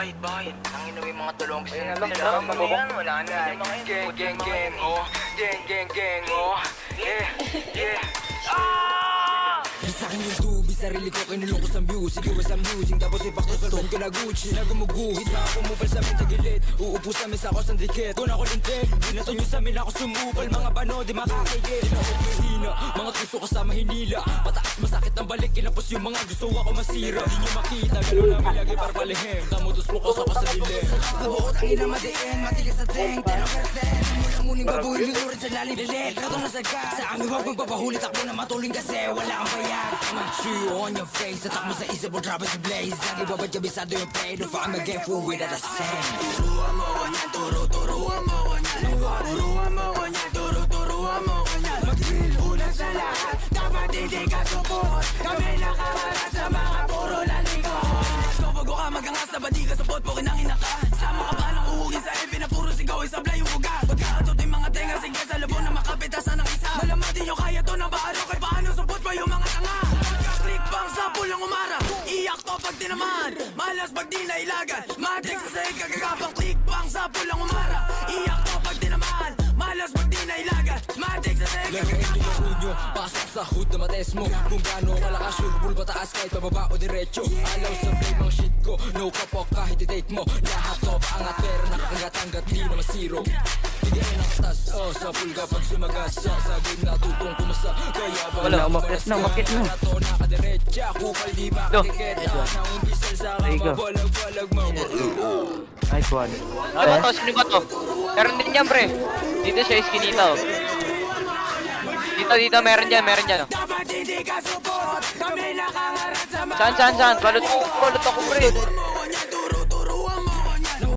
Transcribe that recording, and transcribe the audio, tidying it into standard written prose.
Bakit? Ang ina yung mga tulong gusto nila. Wala na. Gang, oh. Gang, oh. Yeah. Sa akin yung tubig, sarili ko kinulong ko sa music. Iwas ang music, tapos ipaktusolban ko na Gucci. Nagumuguhit, mga pumupal sa amin tagilid. Uupo sa amin sa ako sa dikit. Kung ako lintik, binatunyo sa amin ako sumupal. Mga bano, di makakigit. Tinawag mahina, mga puso kasama hinila. Pataas masakit ang balik, kinapos yung mga gusto ako masira. Di nyo makita, gano'n namin lagi para palihim. Tamutos mo ko sa dilim. Nabuot ang ina madiin, matigas sa ting. Tenong kerten, muling babuhin, lunurin sa lalim dilit. Pero nasagka, sa amin huwag magpapahulit. Takbo na matuling kasi wala kang bayad. I'ma chew on your face. Tatak mo sa isip mo, drop as a blaze. Lagi babad kabisado yung play. Don't find me again fool without a same. Turuan mo ko niyan, turuan mo ko niyan. Turuan mo ko niyan, turuan mo ko niyan. Mag-drill ulan sa lahat, dapat hindi ka support. Kami nakaharap sa mga puro lalikot. Bago ka magangas na badi ka sa pot, po kinangina ka. Sama ka ba ng uhugin sa EP na puro sigaw, isablay yung buga. Pagkakatot yung mga tenga, sige sa labo na makapitasan ng isa. Malaman din nyo kaya to na paano, kay paano support pa yung mga tanga. Pagka-click bang sa pulang umara, iyak to pag tinaman, malas pag di nailagan. Matrix sa sahig kagagapang click bang sa pulang umara, iyak to pag tinaman, malas pag di nailagan. Matrix sa sahig kagagapang nyo, pasok sa hood na mates mo. Kung gaano kalakas, surbul pataas kahit pababa o diretso. Alaw sa play mga shit ko, no kapok kahit i-date mo. Lahat top angat pero nakatanggap di naman zero. Bigyan ng tas, sa pool kapag sumagas. Sa game na tutong kumasa. Kaya ba Wala, umakit na. nakadiretsa, kupal di makatiket. Naumpisal sa akin, There you go. mabalag-balag mga Nice one. Ano ba to? Sino ba to? Meron din yan, pre. Dito siya, iskinita, oh. Dito, meron dyan, oh. dapat hindi ka support. Kami nakaharap sa mga Saan? Balot ako, pre.